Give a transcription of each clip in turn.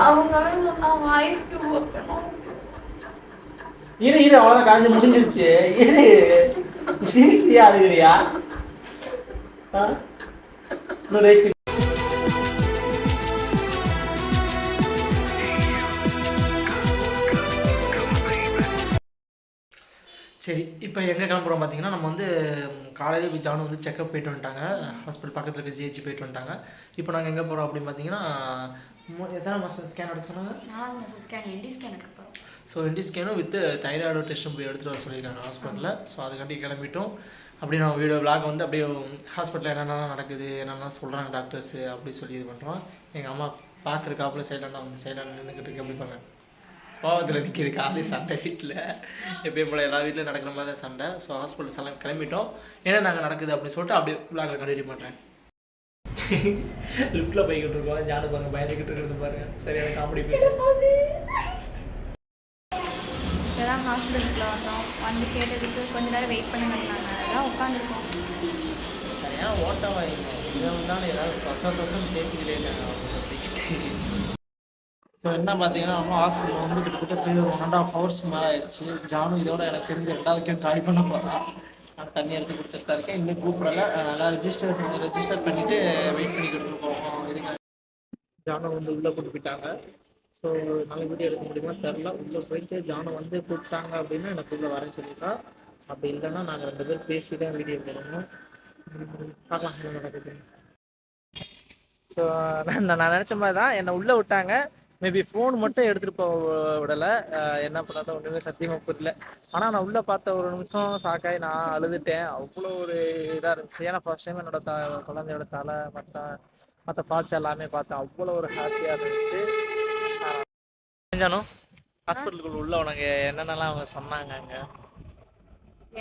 அவங்களும் சொன்னாங்க ice tube வைக்கணும். இரு அவ்வளோதான், கலந்து முடிஞ்சிருச்சு. இரு சிரிக்கிறியா அழுகிறியா? இன்னும் ரைஸ். சரி, இப்போ எங்கே கிளம்புறோம் பார்த்தீங்கன்னா, நம்ம வந்து காலையிலே போய் ஜானு வந்து செக்கப் போயிட்டு வந்துட்டாங்க. ஹாஸ்பிட்டல் பக்கத்தில் இருக்க ஜிஹெச் போயிட்டு வந்துட்டாங்க. இப்போ நாங்கள் எங்கே போகிறோம் அப்படின்னு பார்த்தீங்கன்னா, எத்தனை மாதம் ஸ்கேன் எடுக்க சொன்னாங்க? 4 மாதம் ஸ்கேன், என்டி ஸ்கேன் எடுக்க போகிறோம். ஸோ என்டி ஸ்கேனும் வித் தைராய்டு டெஸ்ட்டும் போய் எடுத்துகிட்டு வர சொல்லியிருக்காங்க ஹாஸ்பிட்டலில். ஸோ அதுக்காண்டி கிளம்பிட்டோம். அப்படியே நம்ம வீடியோ விளாக் வந்து அப்படியே ஹாஸ்பிட்டலில் என்னென்னலாம் நடக்குது, என்னென்ன சொல்கிறாங்க டாக்டர்ஸு அப்படி சொல்லி இது பண்ணுறோம். எங்கள் அம்மா பார்க்குறக்காப்புல சைலண்டாக வந்து சைலண்ட் நின்றுக்கிட்டு இருக்கு. எப்படி பண்ணேன் கோவத்தில் நிற்கிது. காலையில் சண்டை வீட்டில் எப்பயும் போல் எல்லா வீட்டிலும் நடக்கிற மாதிரி தான் சண்டை. ஸோ ஹாஸ்பிட்டல் கிளம்பிட்டோம். ஏன்னா நாங்கள் நடக்குது அப்படின்னு சொல்லிட்டு அப்படியே விளாகில் கண்டினியூ பண்ணுறேன். லிஃப்ட்டில் போய்கிட்டு இருக்கோம். ஜானு பாருங்க பயந்துக்கிட்டு இருக்கிறது பாருங்க. சரியான காமெடி பேச. இப்போதான் ஹாஸ்பிட்டலுக்குள்ள வந்தோம். வந்து கேட்டதுக்கு கொஞ்ச நேரம் வெயிட் பண்ணுங்கன்னாங்க. அதான் உட்காந்துருக்கோம். சரியான ஓட்டமாயிருந்தோம். இதை வந்தாலும் ஏதாவது தசம் பேசிக்கிட்டே இருக்காங்க அவங்க அப்படிக்கிட்டு. ஸோ என்ன பார்த்தீங்கன்னா, நம்ம ஹாஸ்பிட்டலில் வந்து கிட்டத்தட்ட 1.5 hours மேலே ஆயிடுச்சு. ஜானு இதோட எனக்கு தெரிஞ்ச 2வது ட்ரை பண்ண போகிறேன். நான் தண்ணி எடுத்து கொடுத்துட்டு தான் இருக்கேன். இன்னும் கூப்பிடல. அதனால் ரெஜிஸ்டர் பண்ணிவிட்டு வெயிட் பண்ணிக்கிட்டு இருக்கோம். இதுங்க ஜானு வந்து உள்ளே கூட்டு போயிட்டாங்க. ஸோ நாங்கள் வீடியோ எடுக்க முடியுமா தெரில. உள்ளே போயிட்டு ஜானு வந்து கூப்பிட்டாங்க அப்படின்னா எனக்கு உள்ளே வரேன்னு சொல்லிட்டா. அப்படி இல்லைன்னா நாங்கள் 2 பேர் பேசி தான் வீடியோ போடணும். பார்க்கலாம் என்ன நடக்குது. ஸோ நான் நினச்ச மாதிரி தான் என்னை உள்ளே விட்டாங்க. மேபி ஃபோன் மட்டும் எடுத்துகிட்டு போக விடலை. என்ன பண்ணாதான் ஒன்றுமே சத்தியமாக புரியல. ஆனால் நான் உள்ளே பார்த்த ஒரு நிமிஷம் சாக்காய் நான் அழுதுட்டேன். அவ்வளோ ஒரு இதாக இருந்துச்சு. ஏன்னா ஃபர்ஸ்ட் டைம் என்னோட குழந்தையோட தலை மற்ற பார்ட்ஸ் எல்லாமே பார்த்தேன். அவ்வளோ ஒரு ஹாப்பியாக இருந்துச்சு. ஜானு ஹாஸ்பிட்டலுக்குள்ள உள்ள உனக்கு என்னென்னலாம் அவங்க சொன்னாங்க? அங்கே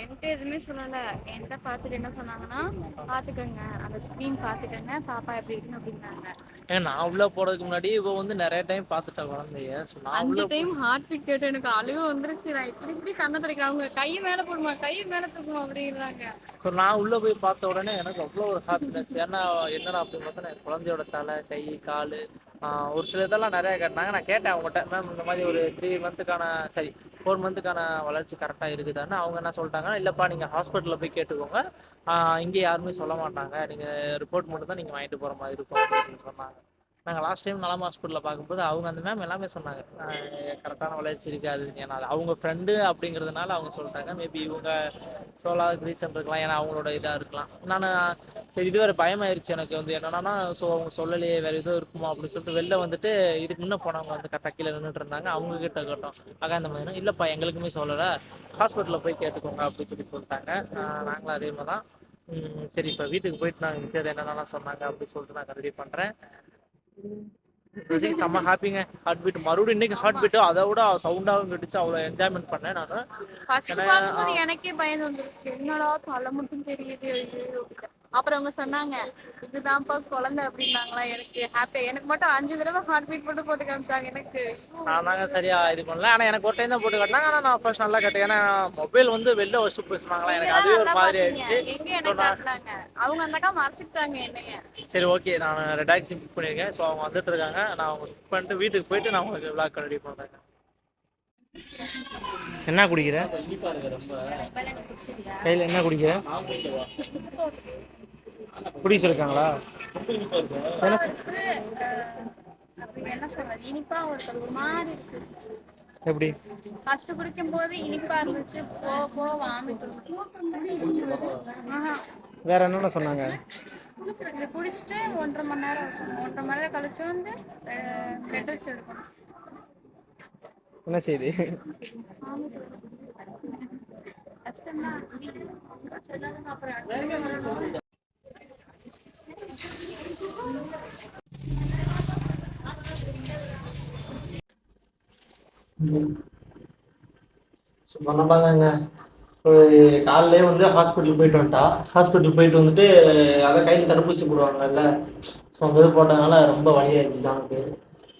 என்கிட்ட எதுவுமே சொல்லலை. என்கிட்ட பார்த்துட்டு என்ன சொன்னாங்கன்னா, பார்த்துக்கோங்க அந்த ஸ்க்ரீன் பார்த்துக்கோங்க, பாப்பா எப்படி இருக்குன்னு அப்படின்னாங்க. ஏன்னா நான் உள்ள போறதுக்கு முன்னாடி இப்போ வந்து நிறைய டைம் பார்த்துட்டேன் குழந்தைய. 5 டைம் ஹார்ட் பீட் கேட்டு எனக்கு அழுக வந்துருச்சு. நான் இப்படி கண்ணை துடைக்கிறேன். அவங்க கையை மேலே போடுமா, கையை மேலே தூக்குமா அப்படிங்கிறாங்க. ஸோ நான் உள்ளே போய் பார்த்த உடனே எனக்கு அவ்வளோ ஒரு ஹாப்பினஸ். ஏன்னா என்னடா அப்படின்னு பார்த்தா என் குழந்தையோட தலை, கை, கால், ஒரு சில இதெல்லாம் நிறையா கேட்டாங்க. நான் கேட்டேன் அவங்ககிட்ட, மேம் இந்த மாதிரி ஒரு 4 மந்த்துக்கான வளர்ச்சி கரெக்டாக இருக்குதான்னு. அவங்க என்ன சொல்லிட்டாங்கன்னா, இல்லைப்பா நீங்கள் ஹாஸ்பிட்டலில் போய் கேட்டுக்கோங்க, இங்கே யாருமே சொல்ல மாட்டாங்க, நீங்கள் ரிப்போர்ட் மட்டும் தான் நீங்கள் வாங்கிட்டு போகிற மாதிரி இருக்கும் அப்படின்னு சொன்னாங்க. நாங்கள் லாஸ்ட் டைம் நலம் ஹாஸ்பிட்டலில் பார்க்கும்போது அவங்க அந்த மேம் எல்லாமே சொன்னாங்க, கரெக்டான வளர்ச்சி இருக்காது. ஏன்னா அவங்க ஃப்ரெண்டு அப்படிங்கிறதுனால அவங்க சொல்லிட்டாங்க. மேபி இவங்க சொல்லாத ரீசன் இருக்கலாம், ஏன்னா அவங்களோட இதாக இருக்கலாம். நான் சரி இது வேறு பயமாயிருச்சு எனக்கு வந்து என்னன்னா, ஸோ அவங்க சொல்லலையே வேறு எதுவும் இருக்குமா அப்படின்னு சொல்லிட்டு வெளில வந்துட்டு இதுக்கு முன்னே போனவங்க வந்து கரெக்டாக கீழே நின்றுட்டு இருந்தாங்க. அவங்க கிட்ட கேட்டோம் இந்த மாதிரி. இல்லைப்பா எங்களுக்குமே சொல்லலை, ஹாஸ்பிட்டலில் போய் கேட்டுக்கோங்க அப்படின்னு சொல்லிட்டாங்க. நாங்களும் அதே மாதிரி தான். சரி இப்போ வீட்டுக்கு போயிட்டு நாங்கள் மிச்சது என்னென்னலாம் சொன்னாங்க அப்படின்னு சொல்லிட்டு நான் ரெடி பண்ணுறேன். செம்ம ஹாப்பிங்க. ஹார்ட் பீட் மறுபடியும் இன்னைக்கு ஹார்ட் பீட் அதை விட சவுண்டாகவும் கேட்டுச்சு. அவ்வளோ என்ஜாய்மெண்ட் பண்ணேன் நான். ஃபர்ஸ்ட் பார்க்கும்போது எனக்கே பயந்து வந்துருச்சு. என்னடா தலை மட்டும் தெரியுது. அப்புறம் அவங்க சொன்னாங்க இதுதான்ப்பா குழந்தை அப்படின்னாங்களா. எனக்கு ஹாப்பி. எனக்கு மட்டும் 5 தடவை ஹார்ட் பீட் மட்டும் போட்டு காமிச்சாங்க. எனக்கு நான் தாங்க சரியா இது பண்ணல. ஆனால் எனக்கு ஒரு டைம் தான் போட்டு காட்டினாங்க. ஆனால் நான் ஃபர்ஸ்ட் நல்லா கேட்டேன். ஏன்னா மொபைல் வந்து வெளில வச்சு பேசுனாங்களா, எனக்கு அதுவே ஒரு மாதிரி ஆயிடுச்சு. அவங்க அந்த அக்கா மறைச்சிட்டாங்க என்னைய. சரி ஓகே, நான் டாக்ஸி புக் பண்ணியிருக்கேன். ஸோ அவங்க வந்துட்டு இருக்காங்க. நான் அவங்க புக் பண்ணிட்டு வீட்டுக்கு போயிட்டு நான் உங்களுக்கு விளாக் ரெடி பண்ணுறேன். என்ன குடிக்கிற? கையில் என்ன குடிக்கிற? குடிக்க சொல்லிருக்காங்களா? என்ன சொல்றது, இனிப்பா ஒரு மாதிரி இருக்கு. எப்படி ஃபர்ஸ்ட் குடிக்கும் போது இனிப்பா இருந்துச்சு, போ வாமிட். வேற என்னென்ன சொன்னாங்க? இது குடிச்சிட்டு 1.5 மணி நேரம் கழிச்சு வந்து பெட் ரெஸ்ட் எடுக்கணும். என்ன செய்யுது? பண்ணப்பாங்க. காலையிலே வந்து ஹாஸ்பிட்டல் போயிட்டு வந்துட்டா. ஹாஸ்பிட்டல் போயிட்டு வந்துட்டு அதை கையில் தடுப்பூசி போடுவாங்கல்ல, ஸோ அந்த இது போட்டதுனால ரொம்ப வலியாகிடுச்சு ஜானுக்கு.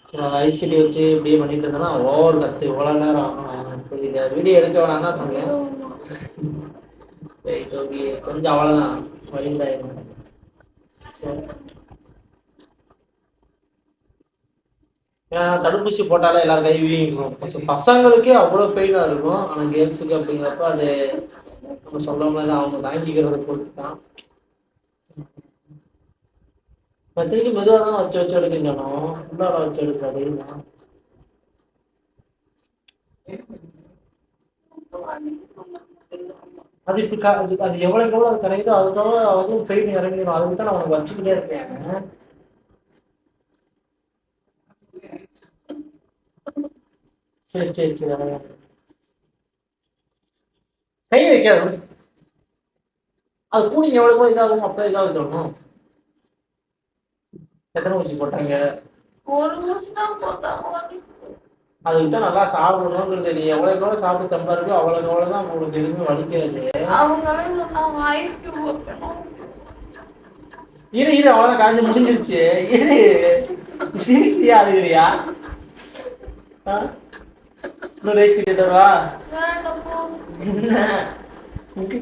ஸோ அதை ஐஸ்கட்டி வச்சு இப்படியே பண்ணிட்டு இருந்தேன்னா ஓவர் கற்று இவ்வளோ நேரம். சரி இதை வீடியோ எடுக்க வேணாம் தான் சொன்னேன். சரி ஓகே, கொஞ்சம் அவ்வளோதான் வலிந்தாயிரும். ஸோ ஏன்னா தடுப்பூசி போட்டாலே எல்லாரும் கை வீங்கிக்கும். பசங்களுக்கே அவ்வளோ பெயினாக இருக்கும். ஆனால் கேர்ள்ஸுக்கு அப்படிங்கிறப்ப அது நம்ம சொல்ல மாதிரி அவங்க தாங்கிக்கிறத பொறுத்து தான். திரும்பி மெதுவாக தான் வச்சு எடுக்கணும், உள்ளார வச்சு எடுக்காது. அது இப்ப அது எவ்வளவுக்கு எவ்வளவு அது கிடைக்குதோ அதுக்காக அதுவும் பெயின் இறங்கிடும். அதுக்கு தான் நான் உனக்கு வச்சுக்கிட்டே இருக்கேன். சரி சரி சரி, கை வைக்காது. அது கூலிங் எவ்வளவு இதாகும், அப்ப இதாக சொல்லணும். எத்தனை ஊசி போட்டாங்க? அதுக்கு தான் நல்லா சாப்பிடணும்ன்றது. நீ எவ்வளவு எவ்வளவு சாப்பிட்டு தம்பா இருக்கோ அவ்வளவு எவ்வளவுதான் உங்களுக்கு எதுவுமே வலிக்காது. இரு இரு, அவ்வளவுதான் காய்ச்சி முடிஞ்சிருச்சு. இரு, சிரிக்கிறியா அழுகிறியா? இன்னும் ரைஸ் கிட்டே வா. என்ன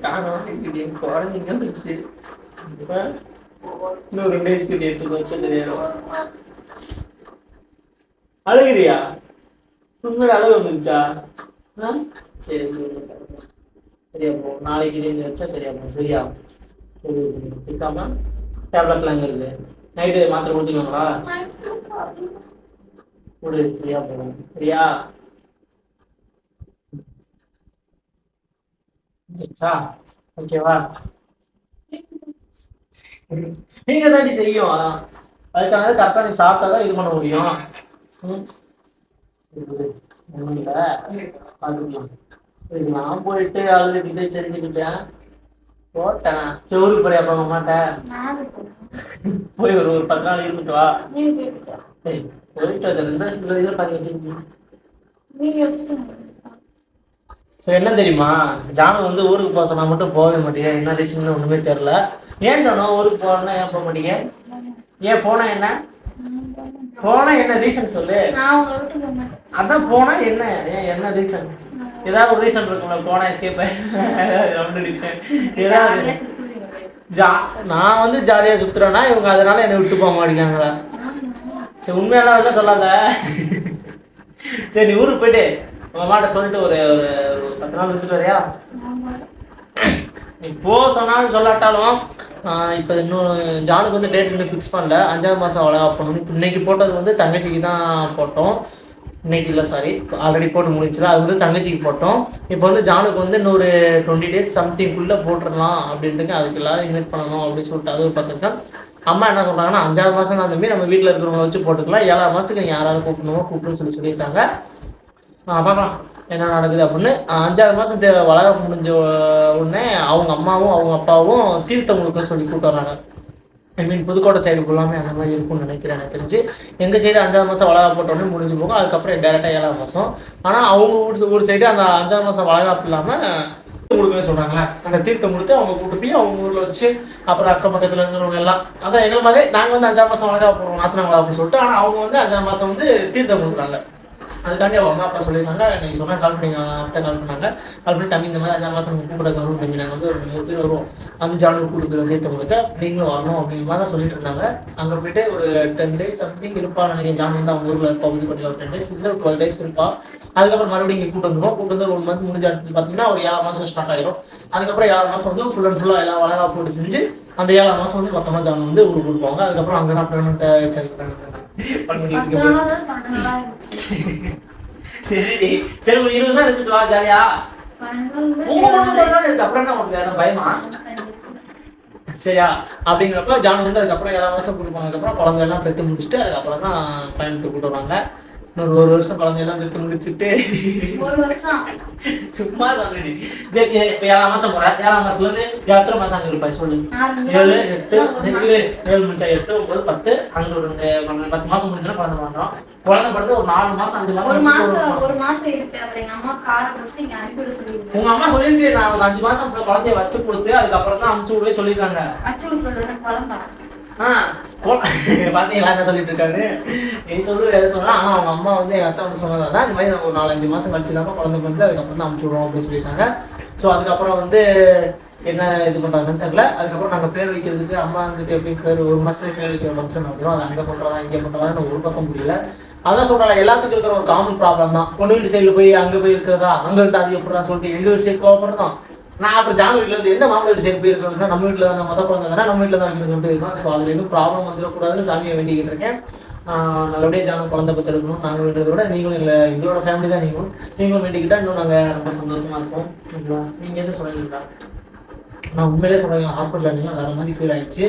காணும் ரைஸ் கிட்டே குழந்தைங்க வந்துருச்சு. இன்னும் 2 ரைஸ் கிட்டே எடுத்து வச்சது நேரம். அழுகிறியா? உண்மையில அழகு வந்துருச்சா? சரி சரியா போ. நாளைக்கு நீங்க வச்சா சரியா போ. சரியா இருக்காம டேப்லெட்லாம் இருக்கு. நைட்டு மாத்திரை கொடுத்துக்கோங்களா? கொடு, சரியா போகும். சரியா ஓகேவா? நீங்க தாண்டி செய்யும். அதுக்கானது கரெக்டா நீ சாப்பிட்டாதான் இது பண்ண முடியும். நான் போயிட்டு அழுதுகிட்டு செஞ்சுக்கிட்டேன் போட்டேன். சோறு போறியா அப்ப மாட்டேன். போய் ஒரு 10 நாள் இருந்துட்டு வா. என்ன தெரியுமா, ஜானு வந்து ஊருக்கு போக சொன்னா மட்டும் போகவே மாட்டேங்க. என்ன ரீசன் ஒண்ணுமே தெரியல. ஏன் ஜானு ஊருக்கு போனா ஏன் போக மாட்டீங்க? ஏன் போனா என்ன? போனா என்ன ரீசன் சொல்லு. அதான் போனா என்ன, என்ன ரீசன்? ஏதாவது ஒரு ரீசன் இருக்கும்ல. போனா எஸ்கேப் ஏதாவது. நான் வந்து ஜாலியா சுத்துறேன்னா இவங்க அதனால என்னை விட்டு போக மாட்டேங்கிறாங்களா? சரி உண்மையெல்லாம் என்ன சொல்லாத. சரி நீ ஊருக்கு போயிட்டு உங்க அம்மாட்ட சொல்லிட்டு ஒரு 10 நாள் இருந்துட்டு வரையா? நீ போ சொன்னாலும் சொல்லாட்டாலும் இப்போ இன்னும் ஜானுக்கு வந்து டேட் இன்னும் ஃபிக்ஸ் பண்ணல. 5ஆவது மாதம் அவ்வளோ பண்ணணும். இப்போ இன்னைக்கு போட்டது வந்து தங்கச்சிக்கு தான் போட்டோம். இன்னைக்கு இல்லை, சாரி, ஆல்ரெடி போட்டு முடிச்சுல. அது வந்து தங்கச்சிக்கு போட்டோம். இப்போ வந்து ஜானுக்கு வந்து இன்னொரு 20 days சம்திங்குள்ளே போட்டுடலாம் அப்படின்ட்டு அதுக்கு எல்லாரும் இன்வைட் பண்ணணும் அப்படின்னு சொல்லிட்டு அது ஒரு பக்கம். அம்மா என்ன சொல்கிறாங்கன்னா 5ஆவது மாதம் அந்த மாதிரி நம்ம வீட்டில் இருக்கிறவங்க வச்சு போட்டுக்கலாம். 7ஆவது மாதத்துக்கு நீ யாராவது கூப்பிட்டுன்னு சொல்லியிருக்காங்க. பார்க்கலாம் என்ன நடக்குது அப்படின்னு. 5ஆவது மாதம் வளகம் முடிஞ்ச உடனே அவங்க அம்மாவும் அவங்க அப்பாவும் தீர்த்தவங்களுக்கு சொல்லி கூப்பிட்டு வர்றாங்க. ஐ மீன் புதுக்கோட்டை சைடு ஃபுல்லாமே அந்த மாதிரி இருக்கும்னு நினைக்கிறேன். எனக்கு தெரிஞ்சு எங்கள் சைடு 5ஆவது மாதம் வளகா போட்டோன்னே முடிஞ்சு போகும். அதுக்கப்புறம் டேரெக்டாக 7ஆவது மாதம். ஆனால் அவங்க ஒரு சைடு அந்த 5ஆவது மாதம் வளகாப்பு இல்லாமல் கொடுக்கவே சொல்கிறாங்களே. அந்த தீர்த்தம் கொடுத்து அவங்க கூப்பிட்டு போய் அவங்க ஊரில் வச்சு அப்புறம் அக்கம் பக்கத்தில் இருக்கிறவங்க எல்லாம் அதான் எங்களை மாதிரி நாங்கள் வந்து 5ஆவது மாதம் வளகா போடுறோம் நாத்தினாங்களா அப்படின்னு சொல்லிட்டு. ஆனால் அவங்க வந்து 5ஆவது மாதம் வந்து தீர்த்தம் கொடுக்குறாங்க. அதுக்காண்டி அவங்க அம்மா அப்பா சொல்லியிருக்காங்க. நீங்கள் சொன்னால் கால் பண்ணி அத்தை கால் பண்ணாங்க. கால் பண்ணி தம்பி இந்த மாதிரி 5ஆவது மாதம் கூப்பிட வரும் தம்பி, நாங்கள் வந்து ஒரு 3 பேர் வருவோம், வந்து ஜானுக்கு கூப்பிட்டு வந்து தீர்த்தவங்களுக்கு நீங்களும் வரணும் அப்படிங்கிற மாதிரி தான் சொல்லிட்டு இருந்தாங்க. அங்கே போயிட்டு ஒரு 10 days சம்திங் இருப்பான்னு நினைக்கிறேன். ஜான் வந்து அவங்க ஊரில் இருப்பா புதுக்கோட்டையில் ஒரு 10 days இல்லை ஒரு 12 days இருப்பா. அதுக்கப்புறம் மறுபடியும் இங்கே கூட்டு வந்துடும். கூட்டு வந்து 1 month முடிஞ்ச இடத்துல பார்த்தீங்கன்னா ஒரு 7ஆவது மாதம் ஸ்டார்ட் ஆகிடும். அதுக்கப்புறம் 7ஆவது மாதம் வந்து ஃபுல் அண்ட் ஃபுல்லாக எல்லாம் வளகா போட்டு செஞ்சு அந்த 7ஆவது மாதம் வந்து மொத்தமாக ஜான் வந்து ஊருக்கு கொடுப்பாங்க. அதுக்கப்புறம் அங்கே தான் ப்ரெக்னெண்ட்டை செக் பண்ணிட்டு சரி சரி ஒரு 20 நாள் இருந்துட்டு வா ஜாலியா. அப்புறம் என்ன உனக்கு பயமா? சரியா அப்படிங்கிறப்ப ஜான் வந்து அதுக்கப்புறம் 7ஆவது மாதம் கொடுப்பாங்க. அதுக்கப்புறம் குழந்தை எல்லாம் பெற்று முடிச்சுட்டு அதுக்கப்புறம் தான் பயணத்துக்கு கூட்டு வருவாங்க. இன்னொரு 1 வருஷம் குழந்தையெல்லாம் பெற்று முடிச்சுட்டு சும்மா சொல்றேன். இப்போ 7ஆவது மாதம் போறேன். 7ஆவது மாதத்துலேருந்து எத்தனை மாதம் அங்கே இருப்பாய் சொல்லு. 7 8 7 முடிச்சா 8 9 10 அங்கே ஒரு 10 மாதம் முடிஞ்சோன்னா குழந்தை பண்ணுறோம். குழந்தை பிறந்து ஒரு 4 மாதம் 5 மாதம் ஒரு மாசம் இருக்கு. அப்புறம் எங்க அம்மா காரை வச்சு இங்க அனுப்பி சொல்லிருக்கேன். உங்க அம்மா சொல்லிருக்கு நான் ஒரு 5 மாதம் குழந்தைய வச்சு கொடுத்து அதுக்கப்புறம் தான் அனுப்பிச்சு விடவே சொல்லியிருக்காங்க. வச்சு கொடுக்குறது குழம்பா பார்த்தீங்களா என்ன சொல்லிட்டு இருக்காரு. நீ சொல்றது எது சொன்னா. ஆனால் அவங்க அம்மா வந்து எங்கள் அத்தை வந்து சொன்னதாக தான் இந்த மாதிரி ஒரு 4-5 மாதம் கழிச்சு தான் குழந்தை வந்து அதுக்கப்புறம் தான் அனுப்பிச்சு விடுவோம் அப்படின்னு சொல்லியிருக்காங்க. ஸோ அதுக்கப்புறம் வந்து என்ன இது பண்ணுறாங்கன்னு தெரியல. அதுக்கப்புறம் நாங்கள் பேர் வைக்கிறதுக்கு அம்மா வந்துட்டு எப்படி பேர் 1 மாதத்துலேயே பேர் வைக்கிற ஃபங்க்ஷன் வந்துடும். அது அங்கே பண்ணுறதா இங்கே பண்ணுறதான்னு ஒரு பக்கம் முடியல. அதான் சொல்கிறேன், எல்லாத்துக்கும் இருக்கிற ஒரு காமன் ப்ராப்ளம் தான். பொண்ணு வீட்டு சைடில் போய் அங்கே போய் இருக்கிறதா, அங்கே இருந்தால் அது எப்படின்னு சொல்லிட்டு எங்கள் வீட்டு சைடு கோவப்படுறோம். நான் அப்புறம் ஜானு வீட்டில் இருந்து என்ன மாப்பிள்ளை வீட்டு சைடு போய் இருக்கிறதுனா நம்ம வீட்டில் தான் மொதல் குழந்தை தானே நம்ம வீட்டில் தான் வைக்கணும்னு சொல்லிட்டு இருக்கோம். ஸோ அதில் எதுவும் ப்ராப்ளம் வந்துடக்கூடாதுன்னு சாமியை வேண்டிக்கிட்டு இருக்கேன். நல்லபடியாக ஜானு குழந்தை பற்றி எடுக்கணும். நாங்கள் வேண்டதை விட நீங்களும் எங்களோட ஃபேமிலி தான் நீங்களும் வேண்டிக்கிட்டால் இன்னும் நாங்கள் ரொம்ப சந்தோஷமாக இருப்போம். ஓகேங்களா? நீங்கள் எதுவும் சொல்லுவீங்களா? நான் உண்மையிலே சொல்கிறேன், ஹாஸ்பிட்டலில் நீங்கள் வேறு மாதிரி ஃபீல் ஆகிடுச்சு.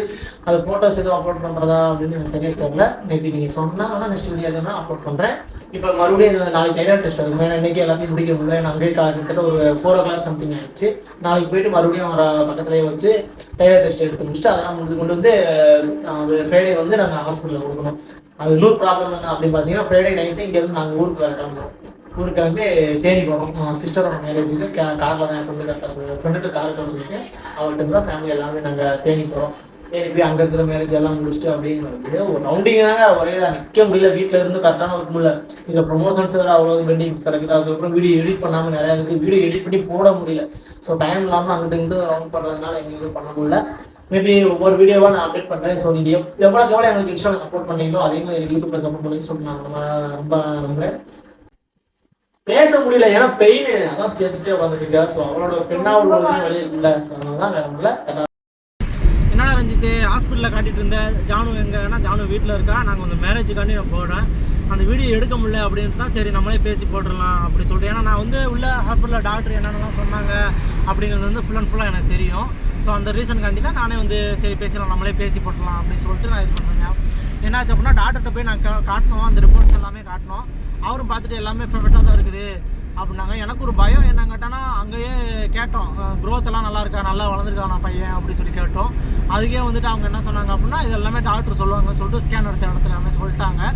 அது ஃபோட்டோஸ் எதுவும் அப்லோட் பண்ணுறதா அப்படின்னு எனக்கு சரியாக தெரியல. மேபி நீங்கள் சொன்னால் வேணால் நெக்ஸ்ட் வீடியோ எதுனா அப்லோட் பண்ணுறேன். இப்போ மறுபடியும் நாளைக்கு தைராய்டு டெஸ்ட் இருக்கும். ஏன்னா இன்றைக்கி எல்லாத்தையும் முடிக்க முடியல. நான் அங்கேயே கிட்டத்தட்ட ஒரு 4 o'clock சம்திங் ஆகிடுச்சு. நாளைக்கு போயிட்டு மறுபடியும் வர பக்கத்துலேயே வச்சு தைராய்டு டெஸ்ட் எடுத்து முடிச்சுட்டு அதெல்லாம் கொண்டு வந்து ஃப்ரைடே வந்து நாங்கள் ஹாஸ்பிட்டலில் கொடுக்கணும். அது இன்னொரு ப்ராப்ளம் என்ன அப்படின்னு பார்த்தீங்கன்னா, ஃப்ரைடே நைட்டு இங்கேருந்து நாங்கள் ஊருக்கு வேறு கிளம்புறோம். ஊருக்கு கிளம்பி தேனி போகிறோம். சிஸ்டரோட மேரேஜுக்கு காரில் தான் என் ஃப்ரெண்டு கரெக்டாக சொல்லுவேன். ஃப்ரெண்டுட்டு கார் எடுத்து சொல்லிட்டு அவள்கிட்ட தான் ஃபேமிலி எல்லாமே நாங்கள் தேனி போகிறோம். தேனி போய் அங்கே இருக்கிற மேரேஜ் எல்லாம் முடிச்சுட்டு அப்படின்னு ஒரு ரவுண்டிங் தாங்க. ஒரே தான் நிற்க முடியல. வீட்டில் இருந்து கரெக்டான ஒரு முடியல. இதில் ப்ரொமோஷன்ஸ் வேறு அவ்வளோ பெண்டிங்ஸ் கிடைக்குது. அதுக்கப்புறம் வீடியோ எடிட் பண்ணாமல் நிறையா இருக்குது. வீடியோ எடிட் பண்ணி போட முடியல. ஸோ டைம் இல்லாமல் அங்கிட்டு இருந்து ரவுண்ட் பண்ணுறதுனால எங்களுக்கு எதுவும் பண்ண முடியல. மேபி ஒவ்வொரு வீடியோவாக நான் அப்டேட் பண்ணுறேன். ஸோ நீங்கள் எவ்வளோ எங்களுக்கு இன்ஸ்டாவில் சப்போர்ட் பண்ணீங்களோ அதே மாதிரி எனக்கு யூடியூப்பில் சப்போர்ட் பண்ணி சொல்லிட்டு நான் ரொம்ப நம்புகிறேன். பேச முடியல, ஏன்னா பெயின் அதான் சேர்த்துட்டே உட்காந்துருக்கா. ஸோ அவளோட பெண்ணாவோட வெளியே இல்லை. ஸோ அதனால தான் வேற முடியல. என்னடா ரஞ்சித்து ஹாஸ்பிட்டலில் காட்டிட்டு இருந்தேன். ஜானு எங்கன்னா ஜானு வீட்டில் இருக்கா. நாங்கள் அந்த மேரேஜுக்காண்டி நான் போடுறேன். அந்த வீடியோ எடுக்க முடியல அப்படின்ட்டு தான் சரி நம்மளே பேசி போட்டுடலாம் அப்படி சொல்லிட்டு. ஏன்னா நான் வந்து உள்ள ஹாஸ்பிட்டலில் டாக்டர் என்னென்னலாம் சொன்னாங்க அப்படிங்கிறது வந்து ஃபுல் அண்ட் ஃபுல்லாக எனக்கு தெரியும். ஸோ அந்த ரீசனுக்காண்டி தான் நானே வந்து சரி பேசலாம் நம்மளே பேசி போட்டுடலாம் அப்படின்னு சொல்லிட்டு நான் இது பண்ணுறேன். என்னாச்சு அப்படின்னா டாக்டர்கிட்ட போய் நான் காட்டினோம். அந்த ரிப்போர்ட்ஸ் எல்லாமே காட்டினோம். அவரும் பார்த்துட்டு எல்லாமே பெர்ஃபெக்டாக தான் இருக்குது அப்படின்னாங்க. எனக்கு ஒரு பயம் என்ன கேட்டானா, அங்கேயே கேட்டோம் க்ரோத் எல்லாம் நல்லா இருக்கா, நல்லா வளர்ந்துருக்கானா பையன் அப்படி சொல்லி கேட்டோம். அதுக்கே வந்துட்டு அவங்க என்ன சொன்னாங்க அப்படின்னா, இது எல்லாமே டாக்டர் சொல்லுவாங்கன்னு சொல்லிட்டு ஸ்கேன் எடுத்த இடத்துல எல்லாமே சொல்லிட்டாங்க.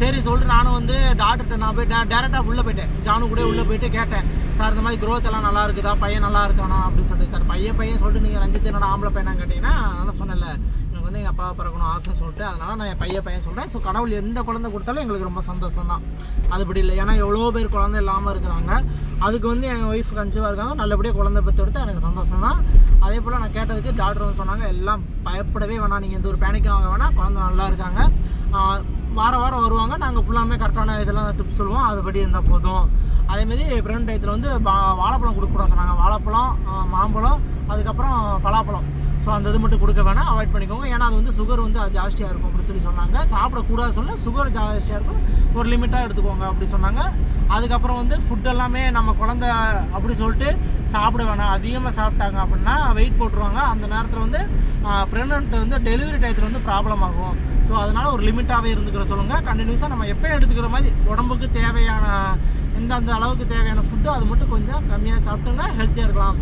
சரி சொல்லிட்டு நானும் வந்து டாக்டர்கிட்ட நான் போய் டேரெக்டாக உள்ளே போயிட்டேன். ஜானு கூட உள்ளே போயிட்டு கேட்டேன், சார் இந்த மாதிரி க்ரோத் எல்லாம் நல்லா இருக்குதா, பையன் நல்லா இருக்கானா அப்படின்னு சொல்லிட்டு. சார் பையன் சொல்லிட்டு நீங்கள் ரஞ்சித் என்னோட ஆம்பளை பையனான்னு கேட்டிங்கன்னா, நான் சொன்னேன்ல எனக்கு வந்து எங்கள் அப்பா பிறக்கணும் ஆசைன்னு சொல்லிட்டு அதனால் நான் என் பையன் சொல்கிறேன். ஸோ கடவுள் எந்த குழந்தை கொடுத்தாலும் எங்களுக்கு ரொம்ப சந்தோஷம் தான். அதுபடி இல்லை, ஏன்னா எவ்வளோ பேர் குழந்தை இல்லாமல் இருக்கிறாங்க. அதுக்கு வந்து என் ஒய்ஃப் கன்சீவாக இருக்காங்க. நல்லபடியாக குழந்தை பெற்று எடுத்து எனக்கு சந்தோஷம் தான். அதே போல் நான் கேட்டதுக்கு டாக்டர் வந்து சொன்னாங்க, எல்லாம் பயப்படவே வேணாம், நீங்கள் எந்த ஒரு பேனிக்கும் வாங்க வேணாம், குழந்தை நல்லா இருக்காங்க, வாரம் வருவாங்க, நாங்கள் ஃபுல்லாமே கரெக்டான இதெல்லாம் டிப்ஸ் சொல்லுவோம், அதுபடி இருந்தால் போதும். அதேமாரி பிரெண்ட் டயத்தில் வந்து வாழைப்பழம் கொடுக்குறோம் சொன்னாங்க. வாழைப்பழம், மாம்பழம், அதுக்கப்புறம் பலாப்பழம். ஸோ அந்த இது மட்டும் கொடுக்க வேணாம், அவாய்ட் பண்ணிக்கோங்க. ஏன்னா அது வந்து சுகர் வந்து அது ஜாஸ்தியாக இருக்கும் அப்படி சொல்லி சொன்னாங்க. சாப்பிடக்கூடாது சொல்ல, சுகர் ஜாஸ்தியாக இருக்கும், ஒரு லிமிட்டாக எடுத்துக்கோங்க அப்படி சொன்னாங்க. அதுக்கப்புறம் வந்து ஃபுட் எல்லாமே நம்ம குழந்த அப்படி சொல்லிட்டு சாப்பிட வேணாம். அதிகமாக சாப்பிட்டாங்க அப்படின்னா வெயிட் போட்டுருவாங்க. அந்த நேரத்தில் வந்து ப்ரெக்னென்ட் வந்து டெலிவரி டயத்தில் வந்து ப்ராப்ளம் ஆகும். ஸோ அதனால் ஒரு லிமிட்டாகவே இருந்துக்கிற சொல்லுங்கள். கண்டினியூஸாக நம்ம எப்போயும் எடுத்துக்கிற மாதிரி உடம்புக்கு தேவையான எந்தெந்த அளவுக்கு தேவையான ஃபுட்டோ அது மட்டும் கொஞ்சம் கம்மியாக சாப்பிட்டுங்க, ஹெல்த்தியாக இருக்கலாம்.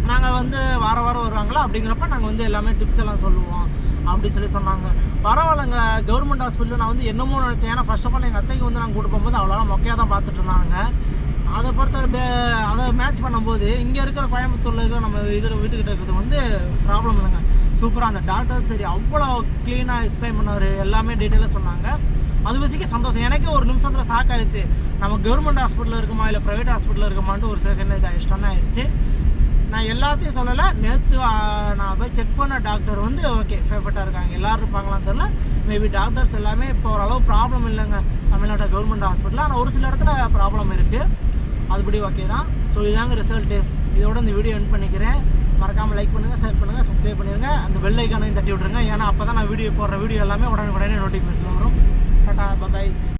நாங்கள் வந்து வாரம் வருவாங்களா அப்படிங்கிறப்ப நாங்கள் வந்து எல்லாமே டிப்ஸ் எல்லாம் சொல்லுவோம் அப்படி சொல்லி சொன்னாங்க. பரவாயில்லைங்க, கவர்மெண்ட் ஹாஸ்பிட்டலில் நான் வந்து என்னமோ நினச்சேன். ஏன்னா ஃபர்ஸ்ட் ஆஃப் ஆல் எங்கள் அத்தைக்கு வந்து நாங்கள் கூட்டு போகும்போது அவ்வளோ மொக்கையாக தான் பார்த்துட்டு இருந்தாங்க. அதை பொறுத்த அதை மேட்ச் பண்ணும்போது இங்கே இருக்கிற கோயம்புத்தூரில் இருக்கிற நம்ம இதில் வீட்டுக்கிட்ட இருக்கிறது வந்து ப்ராப்ளம் இல்லைங்க. சூப்பராக அந்த டாக்டர் சரி அவ்வளோ க்ளீனாக எக்ஸ்பிளைன் பண்ணார், எல்லாமே டீட்டெயிலாக சொன்னாங்க. அது வசிக்க சந்தோஷம். எனக்கே ஒரு நிமிஷத்தில் ஷாக் ஆகிடுச்சு. நம்ம கவர்மெண்ட் ஹாஸ்பிட்டலில் இருக்குமா இல்லை ப்ரைவேட் ஹாஸ்பிட்டலில் இருக்குமான்ட்டு ஒரு செகண்ட் இது இஷ்டம் ஆயிடுச்சு. நான் எல்லாத்தையும் சொல்லலை. நேற்று நான் போய் செக் பண்ண டாக்டர் வந்து ஓகே பெர்ஃபெக்டாக இருக்காங்க. எல்லோரும் இருப்பாங்களான்னு தெரியல. மேபி டாக்டர்ஸ் எல்லாமே இப்போ ஓரளவு ப்ராப்ளம் இல்லைங்க தமிழ்நாடு கவர்மெண்ட் ஹாஸ்பிட்டலில். ஆனால் ஒரு சில இடத்துல ப்ராப்ளம் இருக்குது, அதுபடி ஓகே தான். ஸோ இதாங்க ரிசல்ட்டு. இதோட இந்த வீடியோ எண்ட் பண்ணிக்கிறேன். மறக்காமல் லைக் பண்ணுங்கள், ஷேர் பண்ணுங்கள், சப்ஸ்கிரைப் பண்ணிடுங்க. அந்த பெல் ஐக்கானையும் தட்டி விட்ருங்க. ஏன்னா அப்போ தான் நான் போடுற வீடியோ எல்லாமே உடனே நோட்டிஃபிகேஷன் வரும். டாடா, பாய்.